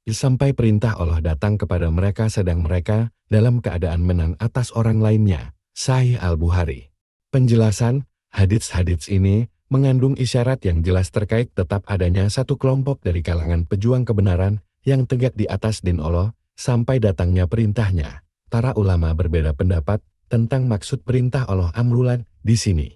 Sampai perintah Allah datang kepada mereka sedang mereka dalam keadaan menang atas orang lainnya. Sahih Al-Bukhari. Penjelasan, hadits-hadits ini mengandung isyarat yang jelas terkait tetap adanya satu kelompok dari kalangan pejuang kebenaran yang tegak di atas din Allah sampai datangnya perintahnya. Para ulama berbeda pendapat tentang maksud perintah Allah amrulan di sini.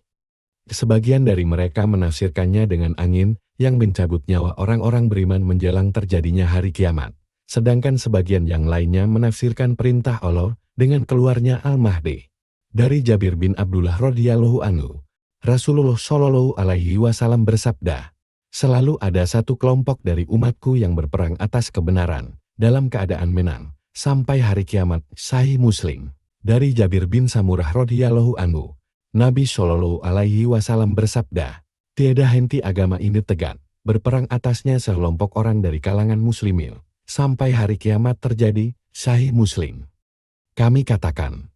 Sebagian dari mereka menafsirkannya dengan angin yang mencabut nyawa orang-orang beriman menjelang terjadinya hari kiamat. Sedangkan sebagian yang lainnya menafsirkan perintah Allah dengan keluarnya Al-Mahdi. Dari Jabir bin Abdullah radhiyallahu anhu, Rasulullah Shallallahu alaihi wasallam bersabda, "Selalu ada satu kelompok dari umatku yang berperang atas kebenaran dalam keadaan menang sampai hari kiamat." Sahih Muslim. Dari Jabir bin Samurah radhiyallahu anhu, Nabi Shallallahu alaihi wasallam bersabda, "Tiada henti agama ini tegak, berperang atasnya sekelompok orang dari kalangan muslimin, sampai hari kiamat terjadi." Sahih Muslim. Kami katakan,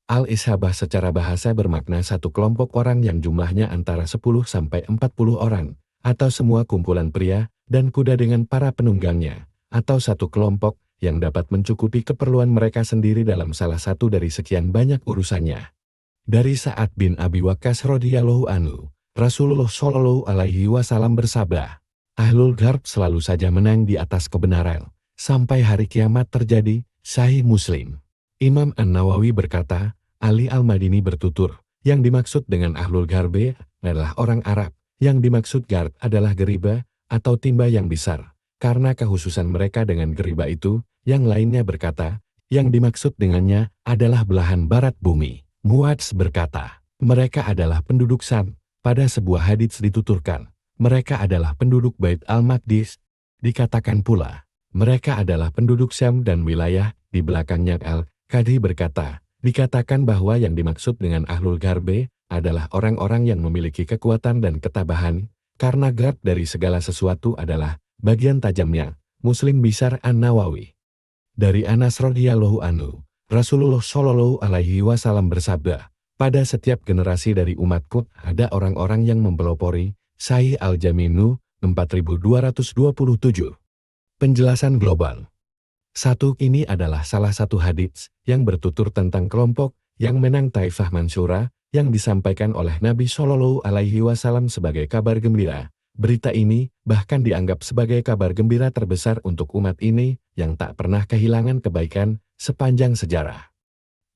Al-Ishabah secara bahasa bermakna satu kelompok orang yang jumlahnya antara 10 sampai 40 orang, atau semua kumpulan pria dan kuda dengan para penunggangnya, atau satu kelompok yang dapat mencukupi keperluan mereka sendiri dalam salah satu dari sekian banyak urusannya. Dari Sa'ad bin Abi Waqqas radhiyallahu anhu, Rasulullah Shallallahu alaihi wasallam bersabda, "Ahlul Gharb selalu saja menang di atas kebenaran sampai hari kiamat terjadi." Sahih Muslim. Imam An-Nawawi berkata, Ali Al-Madini bertutur, yang dimaksud dengan Ahlul Gharbe adalah orang Arab, yang dimaksud Gharb adalah geriba atau timba yang besar. Karena kehususan mereka dengan geriba itu, yang lainnya berkata, yang dimaksud dengannya adalah belahan barat bumi. Muadz berkata, mereka adalah penduduk Sam. Pada sebuah hadits dituturkan, mereka adalah penduduk Bait Al-Maqdis. Dikatakan pula, mereka adalah penduduk Sam dan wilayah di belakangnya. Al-Qadhi berkata, dikatakan bahwa yang dimaksud dengan Ahlul Gharbe adalah orang-orang yang memiliki kekuatan dan ketabahan, karena garb dari segala sesuatu adalah bagian tajamnya. Muslim Bishar An-Nawawi. Dari Anas radhiyallahu anhu, Rasulullah Shallallahu alaihi wasallam bersabda, pada setiap generasi dari umatku ada orang-orang yang mempelopori. Sahih Al-Jaminu 4227. Penjelasan global. Satu ini adalah salah satu hadits yang bertutur tentang kelompok yang menang Taifah Mansyurah yang disampaikan oleh Nabi Shallallahu alaihi wasallam sebagai kabar gembira. Berita ini bahkan dianggap sebagai kabar gembira terbesar untuk umat ini yang tak pernah kehilangan kebaikan sepanjang sejarah.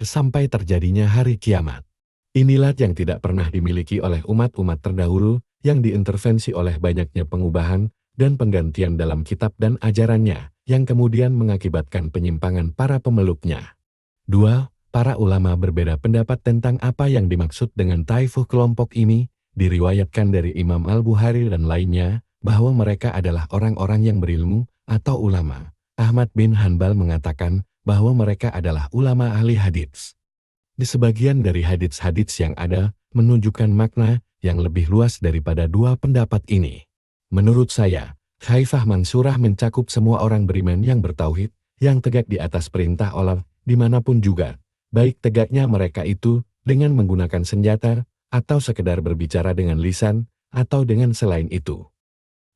Sampai terjadinya hari kiamat. Inilah yang tidak pernah dimiliki oleh umat-umat terdahulu yang diintervensi oleh banyaknya pengubahan dan penggantian dalam kitab dan ajarannya, yang kemudian mengakibatkan penyimpangan para pemeluknya. 2. Para ulama berbeda pendapat tentang apa yang dimaksud dengan taifuh kelompok ini. Diriwayatkan dari Imam Al-Bukhari dan lainnya, bahwa mereka adalah orang-orang yang berilmu atau ulama. Ahmad bin Hanbal mengatakan bahwa mereka adalah ulama ahli hadits. Di sebagian dari hadits-hadits yang ada, menunjukkan makna yang lebih luas daripada dua pendapat ini. Menurut saya, Taifah Mansyurah mencakup semua orang beriman yang bertauhid, yang tegak di atas perintah Allah, dimanapun juga, baik tegaknya mereka itu dengan menggunakan senjata, atau sekedar berbicara dengan lisan, atau dengan selain itu.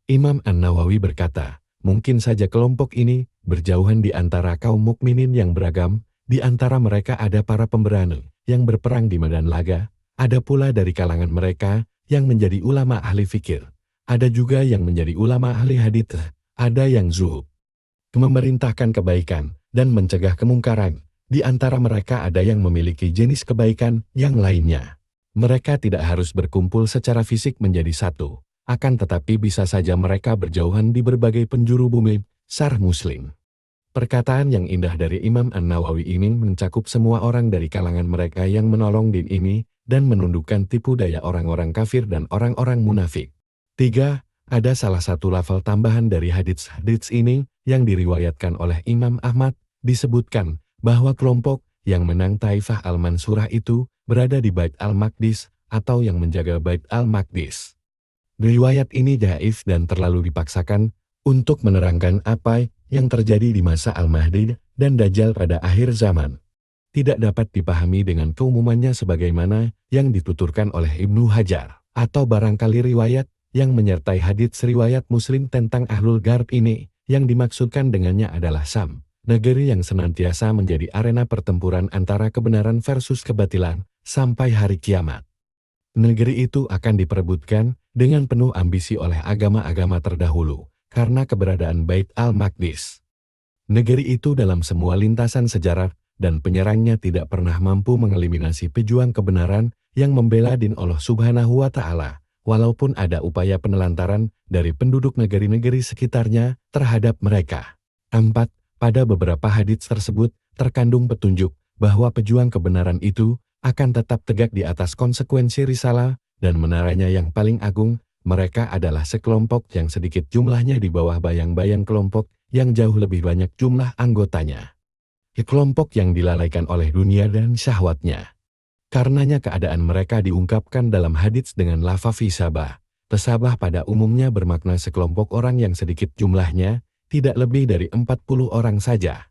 Imam An-Nawawi berkata, mungkin saja kelompok ini berjauhan di antara kaum mukminin yang beragam, di antara mereka ada para pemberani yang berperang di medan laga, ada pula dari kalangan mereka yang menjadi ulama ahli fikir, ada juga yang menjadi ulama ahli hadits, ada yang zuhud, memerintahkan kebaikan dan mencegah kemungkaran. Di antara mereka ada yang memiliki jenis kebaikan yang lainnya. Mereka tidak harus berkumpul secara fisik menjadi satu, akan tetapi bisa saja mereka berjauhan di berbagai penjuru bumi. Sahih Muslim. Perkataan yang indah dari Imam An-Nawawi ini mencakup semua orang dari kalangan mereka yang menolong din ini dan menundukkan tipu daya orang-orang kafir dan orang-orang munafik. 3. Ada salah satu lafal tambahan dari hadits ini yang diriwayatkan oleh Imam Ahmad, disebutkan bahwa kelompok yang menang Taifah Al-Mansurah itu berada di Bait Al-Maqdis atau yang menjaga Bait Al-Maqdis. Riwayat ini dhaif dan terlalu dipaksakan untuk menerangkan apa yang terjadi di masa Al-Mahdi dan Dajjal pada akhir zaman. Tidak dapat dipahami dengan keumumannya sebagaimana yang dituturkan oleh Ibnu Hajar, atau barangkali riwayat yang menyertai hadits riwayat Muslim tentang Ahlul Gharb ini yang dimaksudkan dengannya adalah Sam, negeri yang senantiasa menjadi arena pertempuran antara kebenaran versus kebatilan, sampai hari kiamat. Negeri itu akan diperebutkan dengan penuh ambisi oleh agama-agama terdahulu, karena keberadaan Bait al-Maqdis. Negeri itu dalam semua lintasan sejarah, dan penyerangnya tidak pernah mampu mengeliminasi pejuang kebenaran yang membela din Allah Subhanahu wa Ta'ala, walaupun ada upaya penelantaran dari penduduk negeri-negeri sekitarnya terhadap mereka. 4. Pada beberapa hadits tersebut terkandung petunjuk bahwa pejuang kebenaran itu akan tetap tegak di atas konsekuensi risalah, dan menaranya yang paling agung, mereka adalah sekelompok yang sedikit jumlahnya di bawah bayang-bayang kelompok yang jauh lebih banyak jumlah anggotanya. Kelompok yang dilalaikan oleh dunia dan syahwatnya. Karenanya keadaan mereka diungkapkan dalam hadits dengan lafaz fisabah. Tesabah pada umumnya bermakna sekelompok orang yang sedikit jumlahnya, tidak lebih dari 40 orang saja.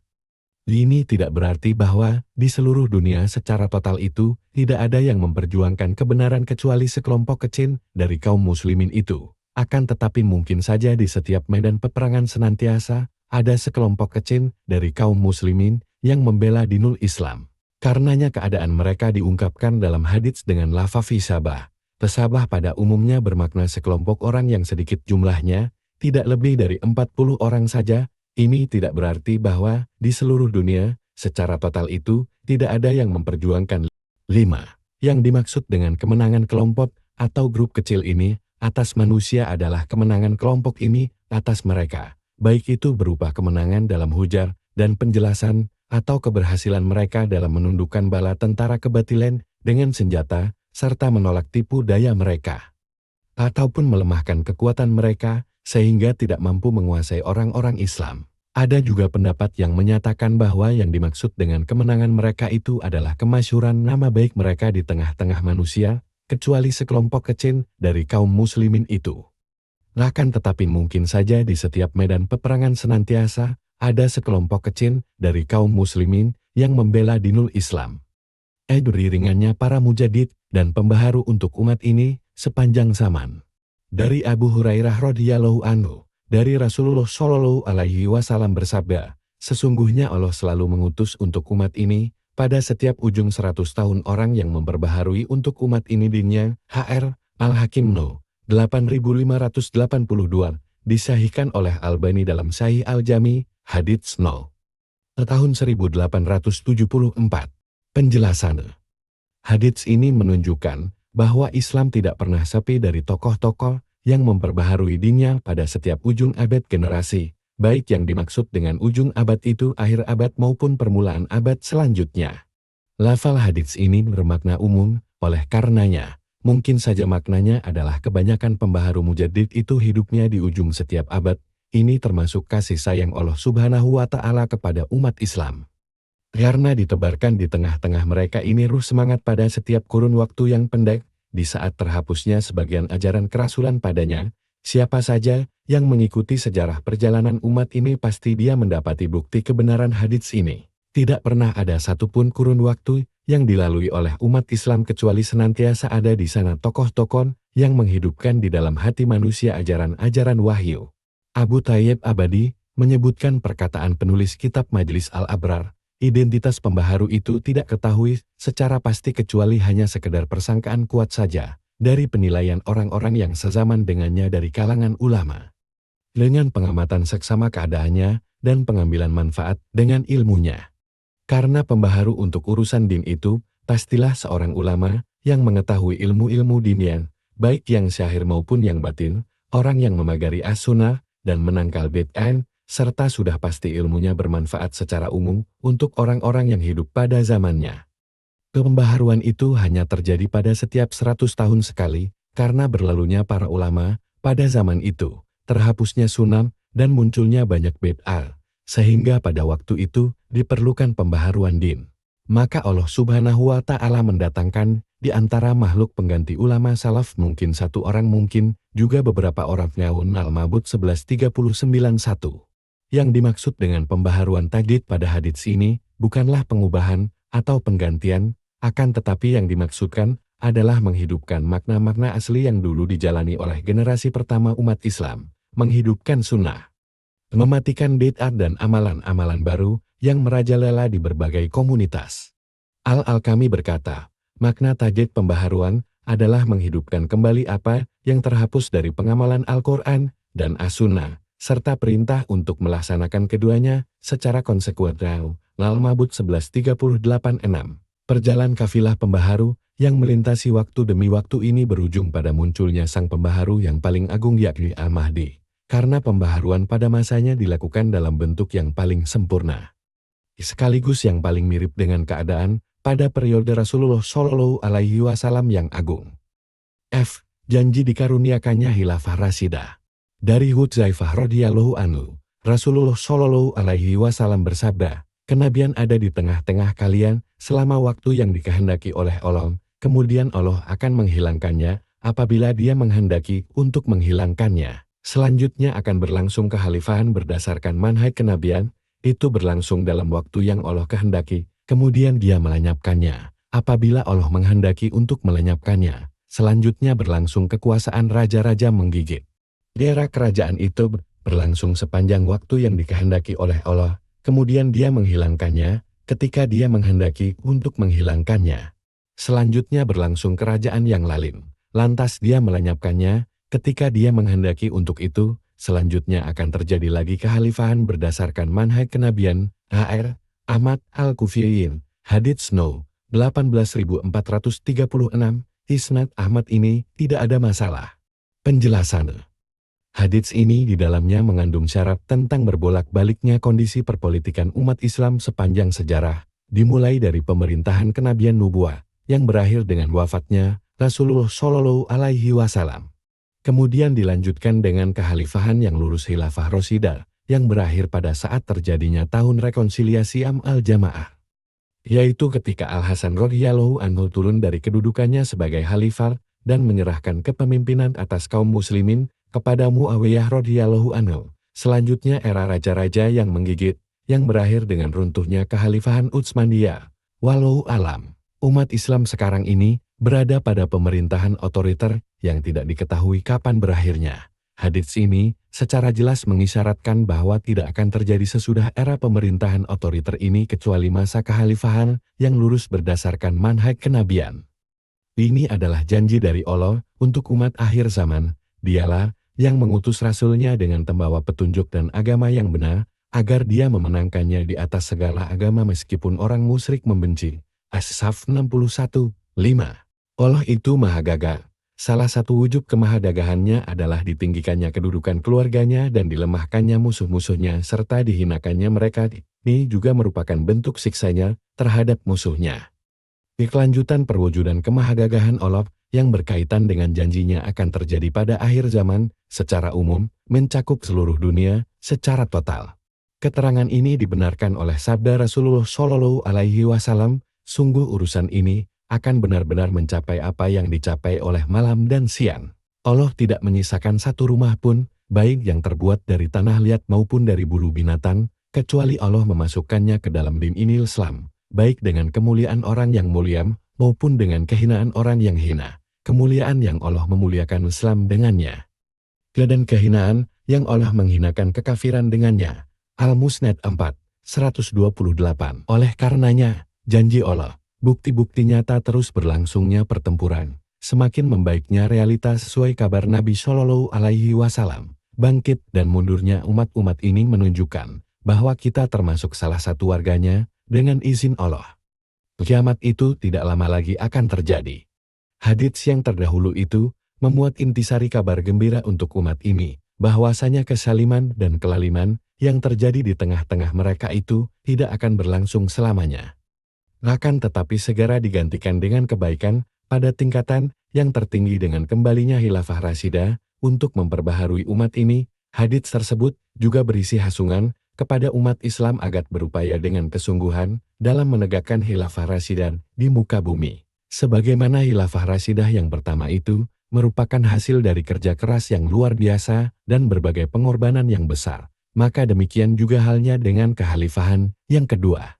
Ini tidak berarti bahwa di seluruh dunia secara total itu tidak ada yang memperjuangkan kebenaran kecuali sekelompok kecil dari kaum muslimin itu. Akan tetapi mungkin saja di setiap medan peperangan senantiasa ada sekelompok kecil dari kaum muslimin yang membela dinul Islam. Karenanya keadaan mereka diungkapkan dalam hadits dengan lafaz fisabah. Tesabah pada umumnya bermakna sekelompok orang yang sedikit jumlahnya, tidak lebih dari 40 orang saja. Ini tidak berarti bahwa di seluruh dunia, secara total itu, tidak ada yang memperjuangkan. 5. Yang dimaksud dengan kemenangan kelompok atau grup kecil ini atas manusia adalah kemenangan kelompok ini atas mereka, baik itu berupa kemenangan dalam hujar dan penjelasan, atau keberhasilan mereka dalam menundukkan bala tentara kebatilan dengan senjata, serta menolak tipu daya mereka, ataupun melemahkan kekuatan mereka, sehingga tidak mampu menguasai orang-orang Islam. Ada juga pendapat yang menyatakan bahwa yang dimaksud dengan kemenangan mereka itu adalah kemasyhuran nama baik mereka di tengah-tengah manusia, kecuali sekelompok kecil dari kaum muslimin itu. Akan tetapi mungkin saja di setiap medan peperangan senantiasa ada sekelompok kecil dari kaum muslimin yang membela dinul Islam. Beriringannya para mujadid dan pembaharu untuk umat ini sepanjang zaman. Dari Abu Hurairah radhiyallahu anhu, dari Rasulullah Shallallahu alaihi wasallam bersabda, sesungguhnya Allah selalu mengutus untuk umat ini pada setiap ujung 100 tahun orang yang memperbaharui untuk umat ini dinnya. Hr. Al-Hakim No. 8582, disahihkan oleh Albani dalam Sahih Al-Jami, hadits No. tahun 1874. Penjelasan. Hadits ini menunjukkan bahwa Islam tidak pernah sepi dari tokoh-tokoh yang memperbaharui dinnya pada setiap ujung abad generasi, baik yang dimaksud dengan ujung abad itu akhir abad maupun permulaan abad selanjutnya. Lafal hadits ini bermakna umum, oleh karenanya, mungkin saja maknanya adalah kebanyakan pembaharu mujadid itu hidupnya di ujung setiap abad. Ini termasuk kasih sayang Allah Subhanahu wa Ta'ala kepada umat Islam. Karena ditebarkan di tengah-tengah mereka ini ruh semangat pada setiap kurun waktu yang pendek, di saat terhapusnya sebagian ajaran kerasulan padanya, siapa saja yang mengikuti sejarah perjalanan umat ini pasti dia mendapati bukti kebenaran hadits ini. Tidak pernah ada satupun kurun waktu yang dilalui oleh umat Islam kecuali senantiasa ada di sana tokoh-tokoh yang menghidupkan di dalam hati manusia ajaran-ajaran wahyu. Abu Thayyib Abadi menyebutkan perkataan penulis kitab Majlis Al-Abrar, identitas pembaharu itu tidak ketahui secara pasti kecuali hanya sekedar persangkaan kuat saja dari penilaian orang-orang yang sezaman dengannya dari kalangan ulama. Dengan pengamatan seksama keadaannya dan pengambilan manfaat dengan ilmunya. Karena pembaharu untuk urusan din itu, pastilah seorang ulama yang mengetahui ilmu-ilmu dinian, baik yang syahir maupun yang batin, orang yang memagari as-sunnah dan menangkal bid'ah, serta sudah pasti ilmunya bermanfaat secara umum untuk orang-orang yang hidup pada zamannya. Pembaharuan itu hanya terjadi pada setiap 100 tahun sekali, karena berlalunya para ulama pada zaman itu, terhapusnya sunnah dan munculnya banyak bid'ah, sehingga pada waktu itu diperlukan pembaharuan din. Maka Allah Subhanahu wa Ta'ala mendatangkan di antara makhluk pengganti ulama salaf mungkin satu orang, mungkin juga beberapa orang. Ngaun Al-Mabud 1139:1. Yang dimaksud dengan pembaharuan tajdid pada hadits ini bukanlah pengubahan atau penggantian, akan tetapi yang dimaksudkan adalah menghidupkan makna-makna asli yang dulu dijalani oleh generasi pertama umat Islam, menghidupkan sunnah. mematikan bid'ah dan amalan-amalan baru yang merajalela di berbagai komunitas. Al-Alkami berkata, makna tajdid pembaharuan adalah menghidupkan kembali apa yang terhapus dari pengamalan Al-Quran dan As-Sunnah, serta perintah untuk melaksanakan keduanya secara konsekuensial. Al-Mabud 1138-6. Perjalanan kafilah pembaharu yang melintasi waktu demi waktu ini berujung pada munculnya sang pembaharu yang paling agung yakni Al-Mahdi, karena pembaharuan pada masanya dilakukan dalam bentuk yang paling sempurna, sekaligus yang paling mirip dengan keadaan pada periode Rasulullah Shallallahu Alaihi Wasallam yang agung. F. Janji dikaruniakannya Khilafah Rasyidah. Dari Hudzaifah radhiyallahu anhu, Rasulullah Shallallahu Alaihi Wasallam bersabda, kenabian ada di tengah-tengah kalian selama waktu yang dikehendaki oleh Allah, kemudian Allah akan menghilangkannya apabila Dia menghendaki untuk menghilangkannya. Selanjutnya akan berlangsung kekhalifahan berdasarkan manhaj kenabian, itu berlangsung dalam waktu yang Allah kehendaki, kemudian Dia melenyapkannya apabila Allah menghendaki untuk melenyapkannya. Selanjutnya berlangsung kekuasaan raja-raja menggigit. Di era kerajaan itu berlangsung sepanjang waktu yang dikehendaki oleh Allah, kemudian Dia menghilangkannya ketika Dia menghendaki untuk menghilangkannya. Selanjutnya berlangsung kerajaan yang lalim, lantas Dia melenyapkannya ketika Dia menghendaki untuk itu. Selanjutnya akan terjadi lagi kekhalifahan berdasarkan manhaj kenabian. H.R. Ahmad Al-Kufiyin, Hadits No. 18436, Isnad Ahmad ini tidak ada masalah. Penjelasan. Hadits ini di dalamnya mengandung syarat tentang berbolak-baliknya kondisi perpolitikan umat Islam sepanjang sejarah, dimulai dari pemerintahan kenabian nubuah yang berakhir dengan wafatnya Rasulullah Shallallahu Alaihi Wasallam. Kemudian dilanjutkan dengan kekhalifahan yang lurus Khilafah Rasyidah yang berakhir pada saat terjadinya tahun rekonsiliasi Am al-Jamaah, yaitu ketika Al-Hasan radhiyallahu anhu turun dari kedudukannya sebagai khalifah dan menyerahkan kepemimpinan atas kaum muslimin kepada Muawiyah radhiyallahu anhu. Selanjutnya era raja-raja yang menggigit, yang berakhir dengan runtuhnya kekhalifahan Utsmaniyah. Wallahu alam, umat Islam sekarang ini berada pada pemerintahan otoriter yang tidak diketahui kapan berakhirnya. Hadits ini secara jelas mengisyaratkan bahwa tidak akan terjadi sesudah era pemerintahan otoriter ini kecuali masa kekhalifahan yang lurus berdasarkan manhaj kenabian. Ini adalah janji dari Allah untuk umat akhir zaman. Dialah yang mengutus Rasulnya dengan membawa petunjuk dan agama yang benar, agar Dia memenangkannya di atas segala agama meskipun orang musyrik membenci. As-Saff 61:5. Allah itu Maha Gagah. Salah satu wujud kemahadagahannya adalah ditinggikannya kedudukan keluarganya dan dilemahkannya musuh-musuhnya serta dihinakannya mereka. Ini juga merupakan bentuk siksanya terhadap musuhnya. Di kelanjutan perwujudan kemahadagahan Allah yang berkaitan dengan janjinya akan terjadi pada akhir zaman, secara umum, mencakup seluruh dunia, secara total. Keterangan ini dibenarkan oleh sabda Rasulullah Shallallahu Alaihi Wasallam, sungguh urusan ini akan benar-benar mencapai apa yang dicapai oleh malam dan siang. Allah tidak menyisakan satu rumah pun, baik yang terbuat dari tanah liat maupun dari bulu binatang, kecuali Allah memasukkannya ke dalam din ini Islam, baik dengan kemuliaan orang yang mulia, maupun dengan kehinaan orang yang hina. Kemuliaan yang Allah memuliakan Islam dengannya, dan kehinaan yang Allah menghinakan kekafiran dengannya. Al-Musnad 4:128. Oleh karenanya, janji Allah, bukti-bukti nyata terus berlangsungnya pertempuran, semakin membaiknya realitas sesuai kabar Nabi Shallallahu Alaihi Wasallam, bangkit dan mundurnya umat-umat ini menunjukkan bahwa kita termasuk salah satu warganya dengan izin Allah. Kiamat itu tidak lama lagi akan terjadi. Hadits yang terdahulu itu memuat intisari kabar gembira untuk umat ini, bahwasanya kesaliman dan kelaliman yang terjadi di tengah-tengah mereka itu tidak akan berlangsung selamanya. Akan tetapi segera digantikan dengan kebaikan pada tingkatan yang tertinggi dengan kembalinya Khilafah Rasyidah untuk memperbaharui umat ini. Hadits tersebut juga berisi hasungan kepada umat Islam agar berupaya dengan kesungguhan dalam menegakkan Khilafah Rasyidah di muka bumi. Sebagaimana Khilafah Rasyidah yang pertama itu merupakan hasil dari kerja keras yang luar biasa dan berbagai pengorbanan yang besar, maka demikian juga halnya dengan kekhalifahan yang kedua.